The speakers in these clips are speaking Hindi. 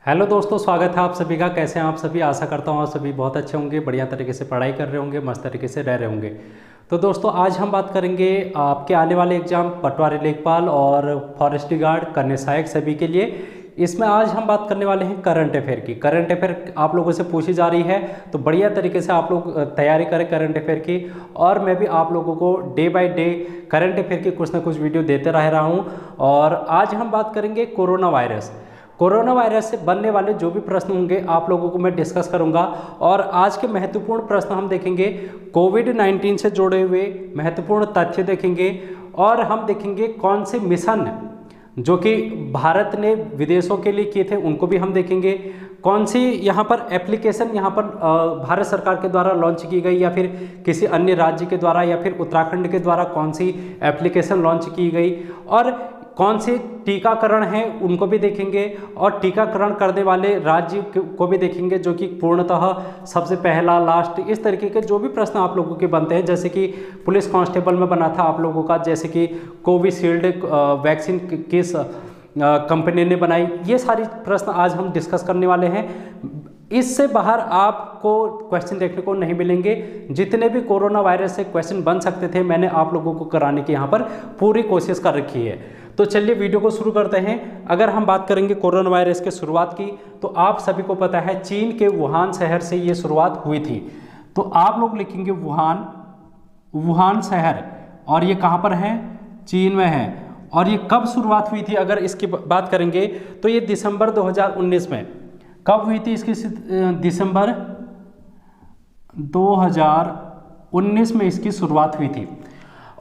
हेलो दोस्तों, स्वागत है आप सभी का। कैसे हैं आप सभी? आशा करता हूँ आप सभी बहुत अच्छे होंगे, बढ़िया तरीके से पढ़ाई कर रहे होंगे, मस्त तरीके से रह रहे होंगे। तो दोस्तों आज हम बात करेंगे आपके आने वाले एग्जाम पटवारी लेखपाल और फॉरेस्ट गार्ड करने सहायक सभी के लिए। इसमें आज हम बात करने वाले हैं करंट अफेयर की। करंट अफेयर आप लोगों से पूछी जा रही है, तो बढ़िया तरीके से आप लोग तैयारी करें करंट अफेयर की। और मैं भी आप लोगों को day by day current affair की कुछ ना कुछ वीडियो देते रह रहा हूँ। और आज हम बात करेंगे कोरोना वायरस। कोरोना वायरस से बनने वाले जो भी प्रश्न होंगे आप लोगों को मैं डिस्कस करूंगा। और आज के महत्वपूर्ण प्रश्न हम देखेंगे, कोविड-19 से जुड़े हुए महत्वपूर्ण तथ्य देखेंगे। और हम देखेंगे कौन से मिशन जो कि भारत ने विदेशों के लिए किए थे उनको भी हम देखेंगे। कौन सी यहाँ पर एप्लीकेशन यहाँ पर भारत सरकार के द्वारा लॉन्च की गई, या फिर किसी अन्य राज्य के द्वारा, या फिर उत्तराखंड के द्वारा कौन सी एप्लीकेशन लॉन्च की गई। और कौन से टीकाकरण हैं उनको भी देखेंगे। और टीकाकरण करने वाले राज्य को भी देखेंगे, जो कि पूर्णतः सबसे पहला, लास्ट, इस तरीके के जो भी प्रश्न आप लोगों के बनते हैं। जैसे कि पुलिस कांस्टेबल में बना था आप लोगों का, जैसे कि कोविशील्ड वैक्सीन किस कंपनी ने बनाई, ये सारी प्रश्न आज हम डिस्कस करने वाले हैं। इससे बाहर आपको क्वेश्चन देखने को नहीं मिलेंगे। जितने भी कोरोना वायरस से क्वेश्चन बन सकते थे मैंने आप लोगों को कराने की यहाँ पर पूरी कोशिश कर रखी है। तो चलिए वीडियो को शुरू करते हैं। अगर हम बात करेंगे कोरोना वायरस के शुरुआत की, तो आप सभी को पता है चीन के वुहान शहर से ये शुरुआत हुई थी। तो आप लोग लिखेंगे वुहान शहर, और ये कहाँ पर है? चीन में है। और ये कब शुरुआत हुई थी अगर इसकी बात करेंगे तो ये दिसंबर 2019 में। कब हुई थी इसकी? दिसंबर 2019 में इसकी शुरुआत हुई थी।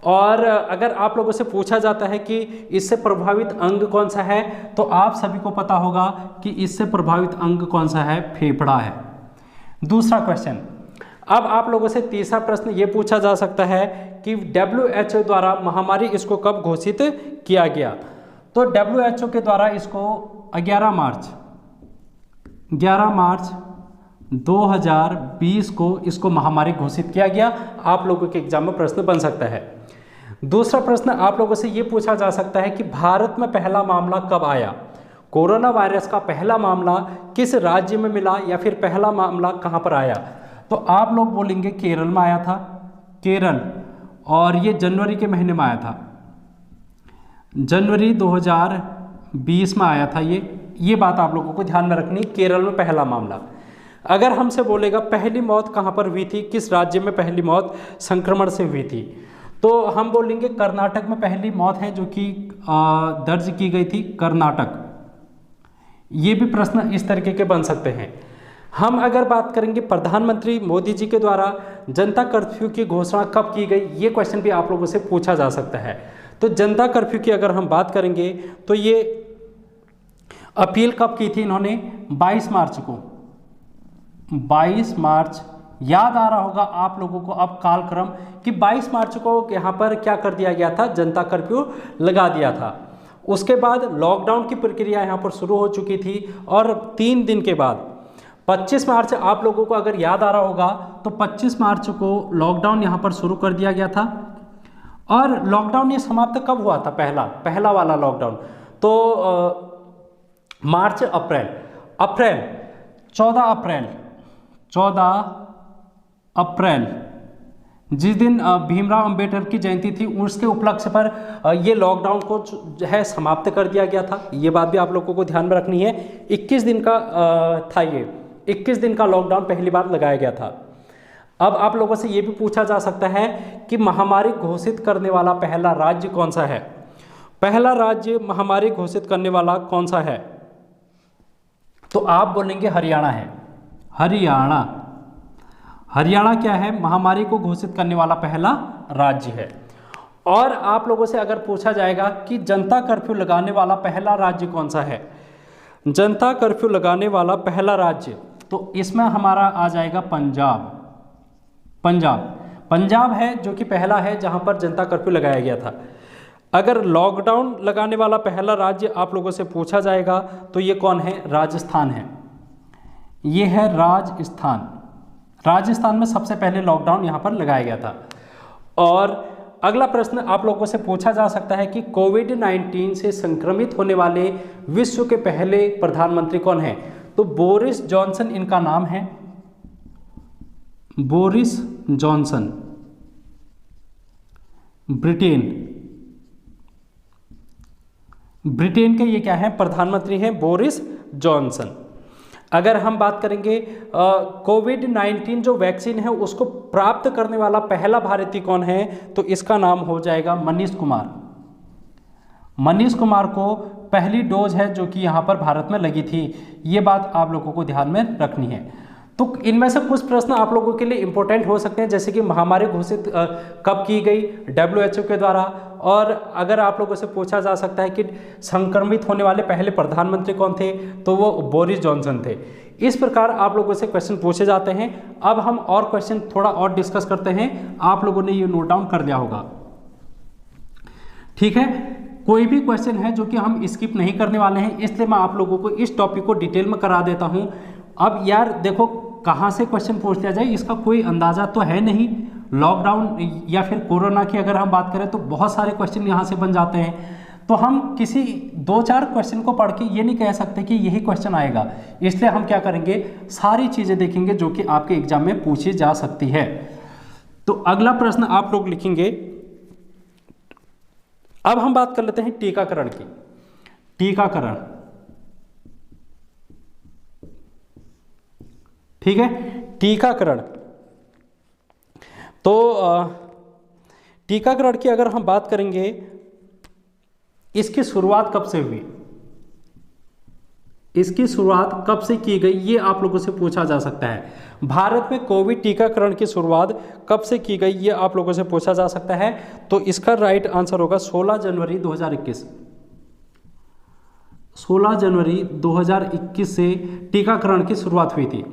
और अगर आप लोगों से पूछा जाता है कि इससे प्रभावित अंग कौन सा है, तो आप सभी को पता होगा कि इससे प्रभावित अंग कौन सा है? फेफड़ा है। दूसरा क्वेश्चन, अब आप लोगों से तीसरा प्रश्न ये पूछा जा सकता है कि WHO द्वारा महामारी इसको कब घोषित किया गया? तो WHO के द्वारा इसको 11 मार्च 2020 को इसको महामारी घोषित किया गया। आप लोगों के एग्जाम में प्रश्न बन सकता है। दूसरा प्रश्न आप लोगों से ये पूछा जा सकता है कि भारत में पहला मामला कब आया? कोरोना वायरस का पहला मामला किस राज्य में मिला, या फिर पहला मामला कहाँ पर आया? तो आप लोग बोलेंगे केरल में आया था, केरल। और ये जनवरी के महीने में आया था, जनवरी 2020 में आया था। ये बात आप लोगों को ध्यान में रखनी, केरल में पहला मामला। अगर हमसे बोलेगा पहली मौत कहाँ पर हुई थी, किस राज्य में पहली मौत संक्रमण से हुई थी, तो हम बोलेंगे कर्नाटक में पहली मौत है जो कि दर्ज की गई थी, कर्नाटक। ये भी प्रश्न इस तरीके के बन सकते हैं। हम अगर बात करेंगे प्रधानमंत्री मोदी जी के द्वारा जनता कर्फ्यू की घोषणा कब की गई, ये क्वेश्चन भी आप लोगों से पूछा जा सकता है। तो जनता कर्फ्यू की अगर हम बात करेंगे तो ये अपील कब की थी इन्होंने? 22 मार्च को। 22 मार्च, याद आ रहा होगा आप लोगों को अब कालक्रम कि 22 मार्च को यहाँ पर क्या कर दिया गया था? जनता कर्फ्यू लगा दिया था। उसके बाद लॉकडाउन की प्रक्रिया यहाँ पर शुरू हो चुकी थी। और 3 दिन के बाद 25 मार्च, आप लोगों को अगर याद आ रहा होगा तो 25 मार्च को लॉकडाउन यहाँ पर शुरू कर दिया गया था। और लॉकडाउन ये समाप्त कब हुआ था? पहला वाला लॉकडाउन तो मार्च अप्रैल 14 अप्रैल जिस दिन भीमराव अंबेडकर की जयंती थी, उसके उपलक्ष्य पर ये लॉकडाउन को जो है समाप्त कर दिया गया था। ये बात भी आप लोगों को ध्यान में रखनी है। 21 दिन का था ये, 21 दिन का लॉकडाउन पहली बार लगाया गया था। अब आप लोगों से ये भी पूछा जा सकता है कि महामारी घोषित करने वाला पहला राज्य कौन सा है? पहला राज्य महामारी घोषित करने वाला कौन सा है? तो आप बोलेंगे हरियाणा है। हरियाणा क्या है? महामारी को घोषित करने वाला पहला राज्य है। और आप लोगों से अगर पूछा जाएगा कि जनता कर्फ्यू लगाने वाला पहला राज्य कौन सा है? जनता कर्फ्यू लगाने वाला पहला राज्य, तो इसमें हमारा आ जाएगा पंजाब है, जो कि पहला है जहां पर जनता कर्फ्यू लगाया गया था। अगर लॉकडाउन लगाने वाला पहला राज्य आप लोगों से पूछा जाएगा तो ये कौन है? राजस्थान है। ये है राजस्थान में सबसे पहले लॉकडाउन यहाँ पर लगाया गया था। और अगला प्रश्न आप लोगों से पूछा जा सकता है कि कोविड-19 से संक्रमित होने वाले विश्व के पहले प्रधानमंत्री कौन हैं? तो बोरिस जॉनसन इनका नाम है, बोरिस जॉनसन, ब्रिटेन के ये क्या है, प्रधानमंत्री हैं बोरिस जॉनसन। अगर हम बात करेंगे कोविड-19 जो वैक्सीन है उसको प्राप्त करने वाला पहला भारतीय कौन है, तो इसका नाम हो जाएगा मनीष कुमार। मनीष कुमार को पहली डोज है जो कि यहाँ पर भारत में लगी थी, ये बात आप लोगों को ध्यान में रखनी है। तो इनमें से कुछ प्रश्न आप लोगों के लिए इंपॉर्टेंट हो सकते हैं, जैसे कि महामारी घोषित कब की गई WHO के द्वारा, और अगर आप लोगों से पूछा जा सकता है कि संक्रमित होने वाले पहले प्रधानमंत्री कौन थे, तो वो बोरिस जॉनसन थे। इस प्रकार आप लोगों से क्वेश्चन पूछे जाते हैं। अब हम और क्वेश्चन थोड़ा और डिस्कस करते हैं, आप लोगों ने ये नोट डाउन कर लिया होगा, ठीक है। कोई भी क्वेश्चन है जो कि हम स्किप नहीं करने वाले हैं, इसलिए मैं आप लोगों को इस टॉपिक को डिटेल में करा देता हूं। अब यार देखो, कहाँ से क्वेश्चन पूछ लिया जाए इसका कोई अंदाजा तो है नहीं। लॉकडाउन या फिर कोरोना की अगर हम बात करें तो बहुत सारे क्वेश्चन यहाँ से बन जाते हैं, तो हम किसी 2-4 क्वेश्चन को पढ़ के ये नहीं कह सकते कि यही क्वेश्चन आएगा। इसलिए हम क्या करेंगे, सारी चीज़ें देखेंगे जो कि आपके एग्जाम में पूछी जा सकती है। तो अगला प्रश्न आप लोग लिखेंगे। अब हम बात कर लेते हैं टीकाकरण की। टीकाकरण, ठीक है, टीकाकरण। तो टीकाकरण की अगर हम बात करेंगे, इसकी शुरुआत कब से हुई, इसकी शुरुआत कब से की गई, ये आप लोगों से पूछा जा सकता है। भारत में कोविड टीकाकरण की शुरुआत कब से की गई, ये आप लोगों से पूछा जा सकता है। तो इसका राइट आंसर होगा 16 जनवरी 2021। 16 जनवरी 2021 से टीकाकरण की शुरुआत हुई थी।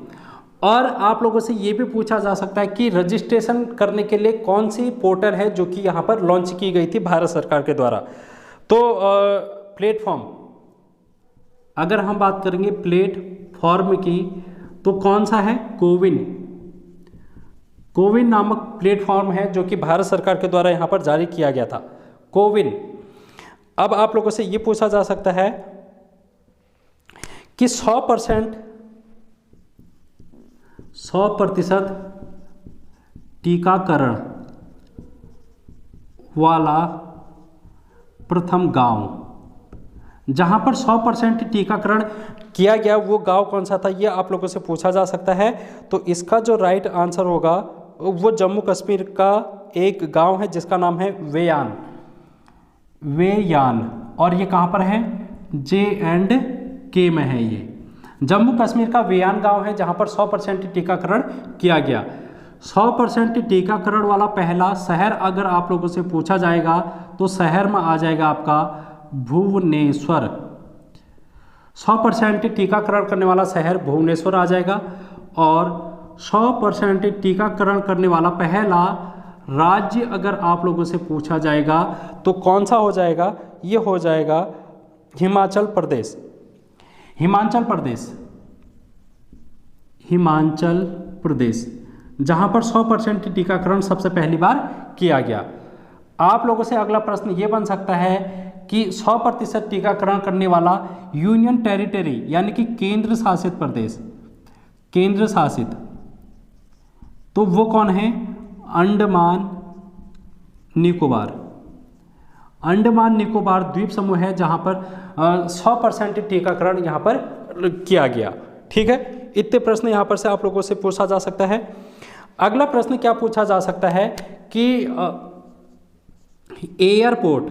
और आप लोगों से ये भी पूछा जा सकता है कि रजिस्ट्रेशन करने के लिए कौन सी पोर्टल है जो कि यहाँ पर लॉन्च की गई थी भारत सरकार के द्वारा। तो प्लेटफॉर्म, अगर हम बात करेंगे प्लेटफॉर्म की, तो कौन सा है, कोविन। कोविन नामक प्लेटफॉर्म है जो कि भारत सरकार के द्वारा यहाँ पर जारी किया गया था, कोविन। अब आप लोगों से ये पूछा जा सकता है कि 100% टीकाकरण वाला प्रथम गांव, जहां पर 100% टीकाकरण किया गया वो गांव कौन सा था, ये आप लोगों से पूछा जा सकता है। तो इसका जो राइट आंसर होगा वो जम्मू कश्मीर का एक गांव है जिसका नाम है वेयान, वेयान। और ये कहाँ पर है, J&K में है। ये जम्मू कश्मीर का वेयान गांव है जहां पर 100% टीकाकरण किया गया। 100% टीकाकरण वाला पहला शहर अगर आप लोगों से पूछा जाएगा तो शहर में आ जाएगा आपका भुवनेश्वर। 100% टीकाकरण करने वाला शहर भुवनेश्वर आ जाएगा। और 100% टीकाकरण करने वाला पहला राज्य अगर आप लोगों से पूछा जाएगा तो कौन सा हो जाएगा, ये हो जाएगा हिमाचल प्रदेश। हिमाचल प्रदेश, हिमाचल प्रदेश, जहां पर 100% टीकाकरण सबसे पहली बार किया गया। आप लोगों से अगला प्रश्न ये बन सकता है कि 100% टीकाकरण करने वाला यूनियन टेरिटरी यानी कि केंद्र शासित प्रदेश, केंद्र शासित, तो वो कौन है, अंडमान निकोबार। अंडमान निकोबार द्वीप समूह है जहां पर 100% टीकाकरण यहां पर किया गया। ठीक है, इतने प्रश्न यहां पर से आप लोगों से पूछा जा सकता है। अगला प्रश्न क्या पूछा जा सकता है कि एयरपोर्ट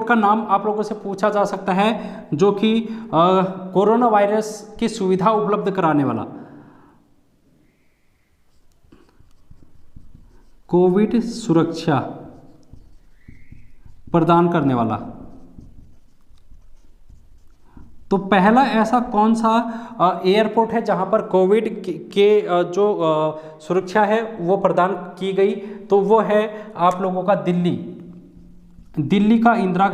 का नाम आप लोगों से पूछा जा सकता है जो कि कोरोना वायरस की सुविधा उपलब्ध कराने वाला, कोविड सुरक्षा प्रदान करने वाला। तो पहला ऐसा कौन सा एयरपोर्ट है जहां पर कोविड के जो सुरक्षा है वो प्रदान की गई, तो वो है आप लोगों का दिल्ली, दिल्ली का इंदिरा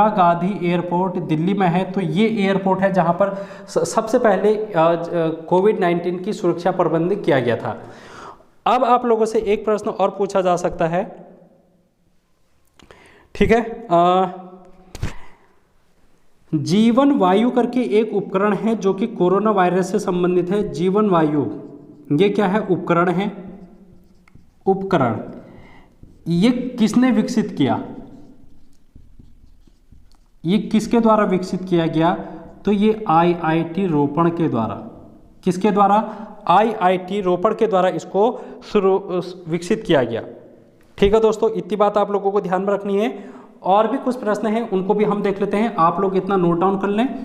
गांधी एयरपोर्ट दिल्ली में है। तो ये एयरपोर्ट है जहां पर सबसे पहले कोविड-19 की सुरक्षा प्रबंध किया गया था। अब आप लोगों से एक प्रश्न और पूछा जा सकता है ठीक है। जीवन वायु करके एक उपकरण है जो कि कोरोना वायरस से संबंधित है। जीवन वायु ये क्या है? उपकरण है। उपकरण ये किसने विकसित किया? ये किसके द्वारा विकसित किया गया? तो ये IIT रोपण के द्वारा। किसके द्वारा? IIT रोपण के द्वारा इसको विकसित किया गया। ठीक है दोस्तों, इतनी बात आप लोगों को ध्यान में रखनी है। और भी कुछ प्रश्न हैं, उनको भी हम देख लेते हैं। आप लोग इतना नोट डाउन कर लें।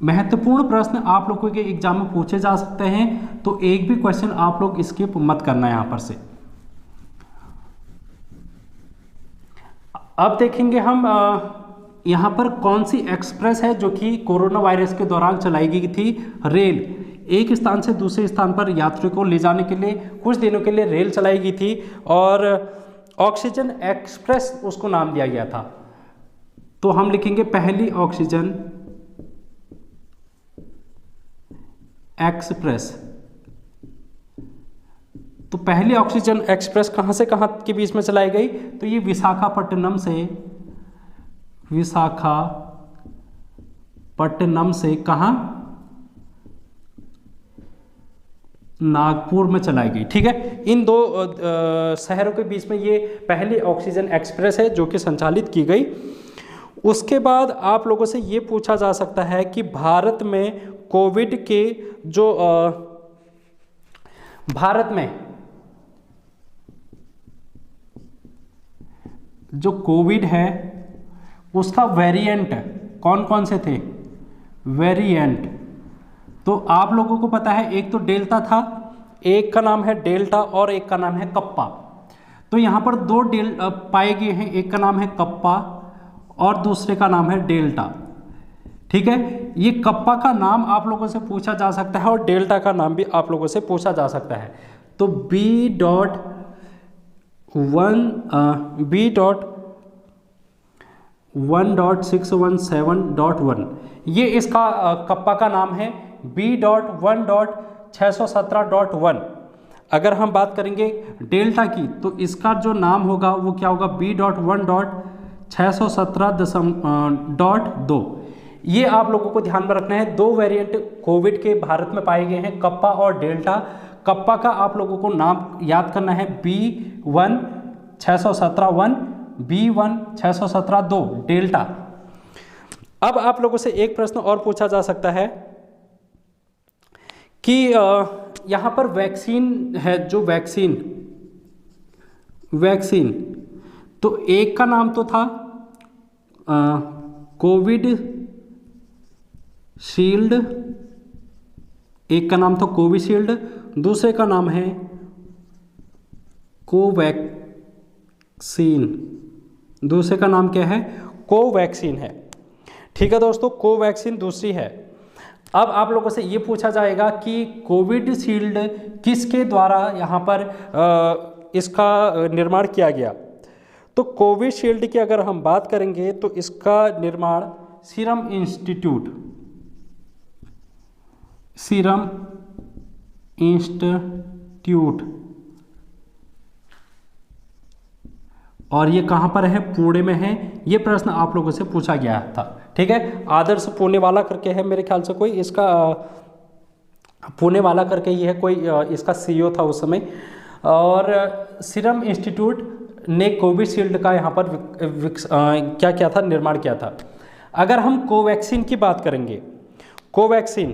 महत्वपूर्ण प्रश्न आप लोगों के एग्जाम में पूछे जा सकते हैं, तो एक भी क्वेश्चन आप लोग स्किप मत करना है यहाँ पर से। अब देखेंगे हम यहाँ पर कौन सी एक्सप्रेस है जो कि कोरोना वायरस के दौरान चलाई गई थी। रेल, एक स्थान से दूसरे स्थान पर यात्रियों को ले जाने के लिए कुछ दिनों के लिए रेल चलाई गई थी और ऑक्सीजन एक्सप्रेस उसको नाम दिया गया था। तो हम लिखेंगे पहली ऑक्सीजन एक्सप्रेस। तो पहली ऑक्सीजन एक्सप्रेस कहाँ से कहाँ के बीच में चलाई गई? तो ये विशाखापट्टनम से कहाँ? नागपुर में चलाई गई। ठीक है, इन दो शहरों के बीच में ये पहली ऑक्सीजन एक्सप्रेस है जो कि संचालित की गई। उसके बाद आप लोगों से ये पूछा जा सकता है कि भारत में कोविड के जो भारत में जो कोविड है उसका वेरिएंट कौन कौन से थे? वेरिएंट तो आप लोगों को पता है, एक तो डेल्टा था, एक का नाम है डेल्टा और एक का नाम है कप्पा। तो यहाँ पर दो पाए गए हैं, एक का नाम है कप्पा और दूसरे का नाम है डेल्टा। ठीक है, ये कप्पा का नाम आप लोगों से पूछा जा सकता है और डेल्टा का नाम भी आप लोगों से पूछा जा सकता है। तो B.1.617.1 ये इसका कप्पा का नाम है। B.1.617.1 अगर हम बात करेंगे डेल्टा की तो इसका जो नाम होगा वो क्या होगा? B.1.617.2। ये आप लोगों को ध्यान में रखना है। दो वेरिएंट कोविड के भारत में पाए गए हैं, कप्पा और डेल्टा। कप्पा का आप लोगों को नाम याद करना है B.1.617.1, B.1.617.2 डेल्टा। अब आप लोगों से एक प्रश्न और पूछा जा सकता है कि यहाँ पर वैक्सीन है, जो वैक्सीन तो एक का नाम तो था कोविड शील्ड, एक का नाम था कोविशील्ड, दूसरे का नाम है कोवैक्सीन। दूसरे का नाम क्या है? कोवैक्सीन है। ठीक है दोस्तों, कोवैक्सीन दूसरी है। अब आप लोगों से ये पूछा जाएगा कि कोविशील्ड किसके द्वारा यहाँ पर इसका निर्माण किया गया? तो कोविशील्ड की अगर हम बात करेंगे तो इसका निर्माण सीरम इंस्टीट्यूट और ये कहाँ पर है? पुणे में है। ये प्रश्न आप लोगों से पूछा गया था। ठीक है, आदर्श पुणे वाला करके है मेरे ख्याल से कोई, इसका पुणे वाला करके ही है कोई, इसका CEO था उस समय। और सीरम इंस्टीट्यूट ने कोविशील्ड का यहाँ पर क्या किया था? निर्माण किया था। अगर हम कोवैक्सीन की बात करेंगे, कोवैक्सीन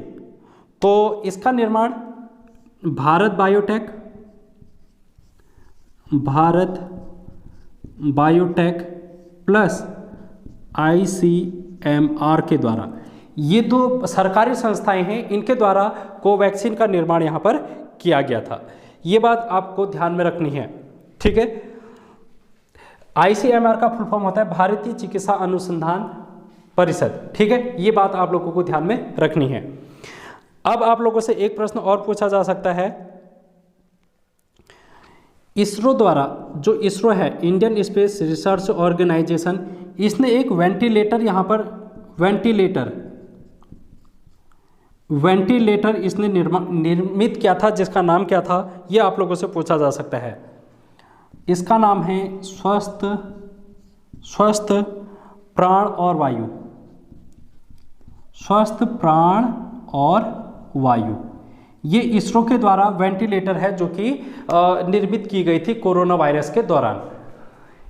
तो इसका निर्माण भारत बायोटेक प्लस ICMR के द्वारा, ये दो सरकारी संस्थाएं हैं, इनके द्वारा कोवैक्सीन का निर्माण यहाँ पर किया गया था। ये बात आपको ध्यान में रखनी है। ठीक है, ICMR का फुल फॉर्म होता है भारतीय चिकित्सा अनुसंधान परिषद। ठीक है, ये बात आप लोगों को ध्यान में रखनी है। अब आप लोगों से एक प्रश्न और पूछा जा सकता है, इसरो द्वारा, जो इसरो है इंडियन स्पेस रिसर्च ऑर्गेनाइजेशन, इसने एक वेंटिलेटर यहाँ पर वेंटिलेटर इसने निर्मित किया था, जिसका नाम क्या था? ये आप लोगों से पूछा जा सकता है। इसका नाम है स्वस्थ प्राण और वायु, स्वस्थ प्राण और वायु, ये इसरो के द्वारा वेंटिलेटर है जो कि निर्मित की गई थी कोरोना वायरस के दौरान।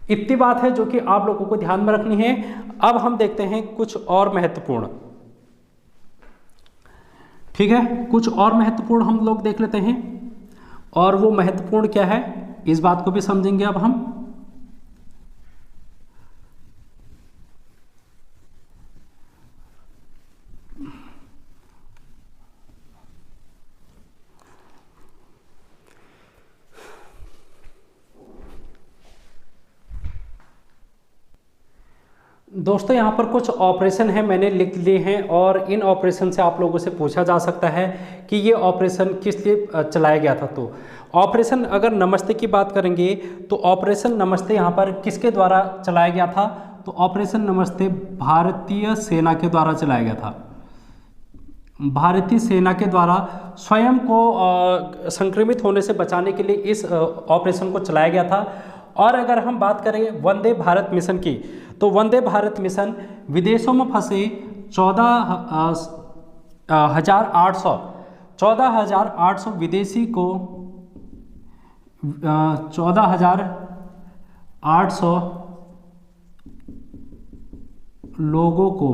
इतनी बात है जो कि आप लोगों को ध्यान में रखनी है। अब हम देखते हैं कुछ और महत्वपूर्ण, ठीक है, कुछ और महत्वपूर्ण हम लोग देख लेते हैं। और वो महत्वपूर्ण क्या है इस बात को भी समझेंगे अब हम। दोस्तों यहाँ पर कुछ ऑपरेशन है मैंने लिख लिए हैं और इन ऑपरेशन से आप लोगों से पूछा जा सकता है कि ये ऑपरेशन किस लिए चलाया गया था। तो ऑपरेशन अगर नमस्ते की बात करेंगे तो ऑपरेशन नमस्ते यहाँ पर किसके द्वारा चलाया गया था? तो ऑपरेशन नमस्ते भारतीय सेना के द्वारा चलाया गया था। भारतीय सेना के द्वारा स्वयं को संक्रमित होने से बचाने के लिए इस ऑपरेशन को चलाया गया था। और अगर हम बात करें वंदे भारत मिशन की, तो वंदे भारत मिशन विदेशों में फंसे 14,800 विदेशी को 14,800 लोगों को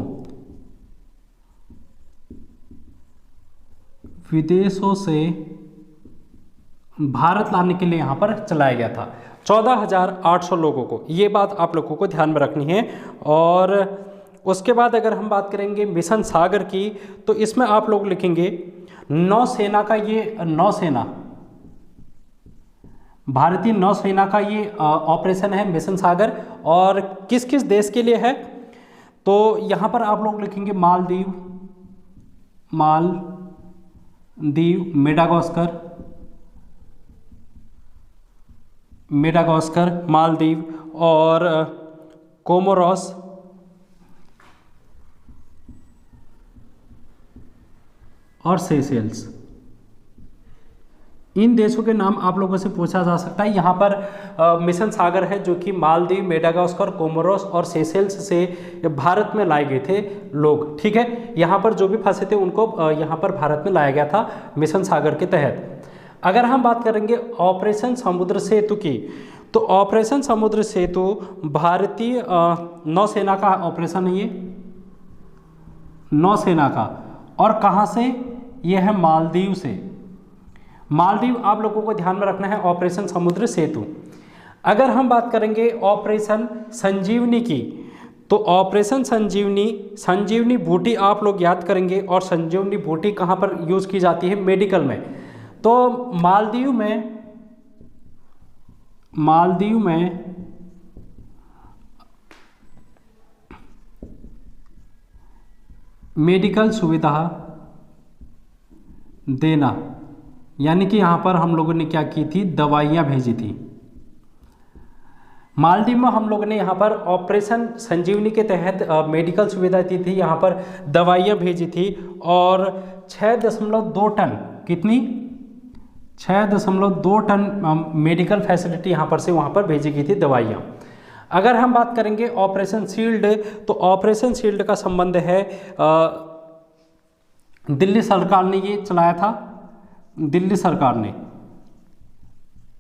विदेशों से भारत लाने के लिए यहाँ पर चलाया गया था। 14,800 लोगों को, ये बात आप लोगों को ध्यान में रखनी है। और उसके बाद अगर हम बात करेंगे मिशन सागर की, तो इसमें आप लोग लिखेंगे नौसेना का, ये नौसेना, भारतीय नौसेना का ये ऑपरेशन है मिशन सागर। और किस किस देश के लिए है? तो यहाँ पर आप लोग लिखेंगे मालदीव, मेडागास्कर, मालदीव और कोमोरोस और सेशेल्स। इन देशों के नाम आप लोगों से पूछा जा सकता है। यहाँ पर मिशन सागर है जो कि मालदीव, मेडागास्कर, कोमोरोस और सेशेल्स से भारत में लाए गए थे लोग, ठीक है। यहाँ पर जो भी फंसे थे उनको यहाँ पर भारत में लाया गया था मिशन सागर के तहत। अगर हम बात करेंगे ऑपरेशन समुद्र सेतु की, तो ऑपरेशन समुद्र सेतु भारतीय नौसेना का ऑपरेशन है, ये नौसेना का। और कहाँ से? ये है मालदीव से। मालदीव आप लोगों को ध्यान में रखना है ऑपरेशन समुद्र सेतु। अगर हम बात करेंगे ऑपरेशन संजीवनी की, तो ऑपरेशन संजीवनी बूटी आप लोग याद करेंगे। और संजीवनी बूटी कहाँ पर यूज़ की जाती है? मेडिकल में। तो मालदीव में मेडिकल सुविधा देना, यानी कि यहाँ पर हम लोगों ने क्या की थी? दवाइयाँ भेजी थी। मालदीव में हम लोगों ने यहाँ पर ऑपरेशन संजीवनी के तहत मेडिकल सुविधा दी थी, यहाँ पर दवाइयाँ भेजी थी। और 6.2 टन, कितनी? 6.2 टन मेडिकल फैसिलिटी यहाँ पर से वहाँ पर भेजी गई थी दवाइयाँ। अगर हम बात करेंगे ऑपरेशन शील्ड, तो ऑपरेशन शील्ड का संबंध है दिल्ली सरकार ने ये चलाया था, दिल्ली सरकार ने,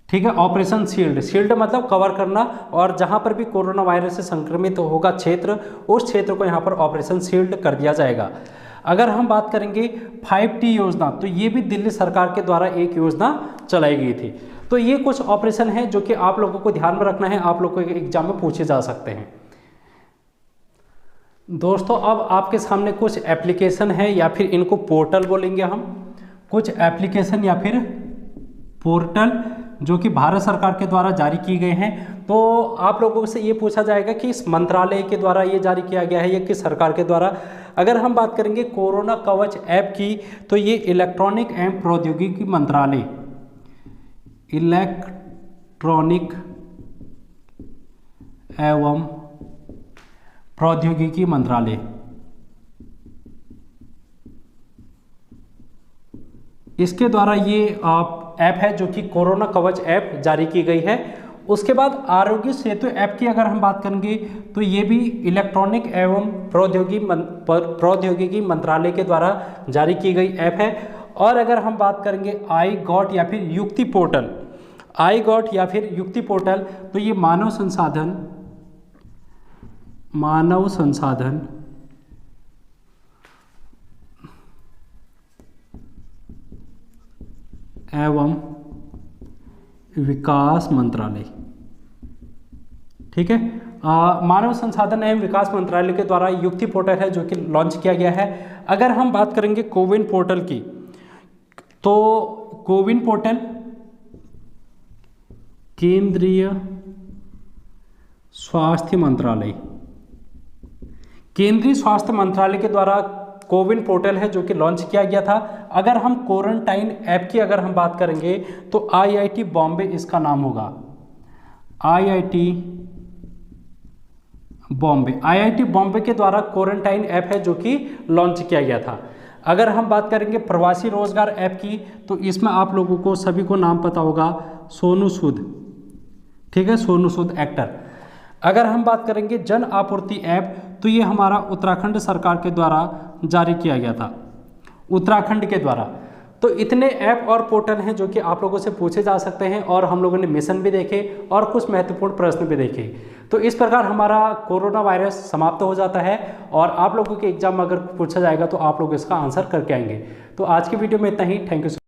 ठीक है। ऑपरेशन शील्ड मतलब कवर करना, और जहाँ पर भी कोरोना वायरस से संक्रमित होगा क्षेत्र, उस क्षेत्र को यहाँ पर ऑपरेशन शील्ड कर दिया जाएगा। अगर हम बात करेंगे 5T योजना, तो ये भी दिल्ली सरकार के द्वारा एक योजना चलाई गई थी। तो ये कुछ ऑपरेशन हैं जो कि आप लोगों को ध्यान में रखना है, आप लोगों को एग्जाम में पूछे जा सकते हैं। दोस्तों अब आपके सामने कुछ एप्लीकेशन है, या फिर इनको पोर्टल बोलेंगे हम, कुछ एप्लीकेशन या फिर पोर्टल जो कि भारत सरकार के द्वारा जारी की गए हैं। तो आप लोगों से ये पूछा जाएगा कि इस मंत्रालय के द्वारा ये जारी किया गया है या किस सरकार के द्वारा। अगर हम बात करेंगे कोरोना कवच ऐप की, तो ये इलेक्ट्रॉनिक एवं प्रौद्योगिकी मंत्रालय, इलेक्ट्रॉनिक एवं प्रौद्योगिकी मंत्रालय, इसके द्वारा ये ऐप है जो कि कोरोना कवच ऐप जारी की गई है। उसके बाद आरोग्य सेतु ऐप की अगर हम बात करेंगे तो ये भी इलेक्ट्रॉनिक एवं प्रौद्योगिकी मंत्रालय के द्वारा जारी की गई ऐप है। और अगर हम बात करेंगे आई गॉट या फिर युक्ति पोर्टल, आई गॉट या फिर युक्ति पोर्टल, तो ये मानव संसाधन एवं विकास मंत्रालय, ठीक है, मानव संसाधन एवं विकास मंत्रालय के द्वारा युक्ति पोर्टल है जो कि लॉन्च किया गया है। अगर हम बात करेंगे कोविन पोर्टल की, तो कोविन पोर्टल केंद्रीय स्वास्थ्य मंत्रालय के द्वारा कोविन पोर्टल है जो कि लॉन्च किया गया था। अगर हम क्वारंटाइन ऐप की अगर हम बात करेंगे तो आईआईटी बॉम्बे इसका नाम होगा, आईआईटी बॉम्बे के द्वारा क्वारंटाइन ऐप है जो कि लॉन्च किया गया था। अगर हम बात करेंगे प्रवासी रोजगार ऐप की, तो इसमें आप लोगों को सभी को नाम पता होगा, सोनू सूद, ठीक है, सोनू सूद एक्टर। अगर हम बात करेंगे जन आपूर्ति ऐप, तो ये हमारा उत्तराखंड सरकार के द्वारा जारी किया गया था, उत्तराखंड के द्वारा। तो इतने ऐप और पोर्टल हैं जो कि आप लोगों से पूछे जा सकते हैं, और हम लोगों ने मिशन भी देखे और कुछ महत्वपूर्ण प्रश्न भी देखे। तो इस प्रकार हमारा कोरोना वायरस समाप्त हो जाता है, और आप लोगों के एग्जाम अगर पूछा जाएगा तो आप लोग इसका आंसर करके आएंगे। तो आज की वीडियो में इतना ही, थैंक यू।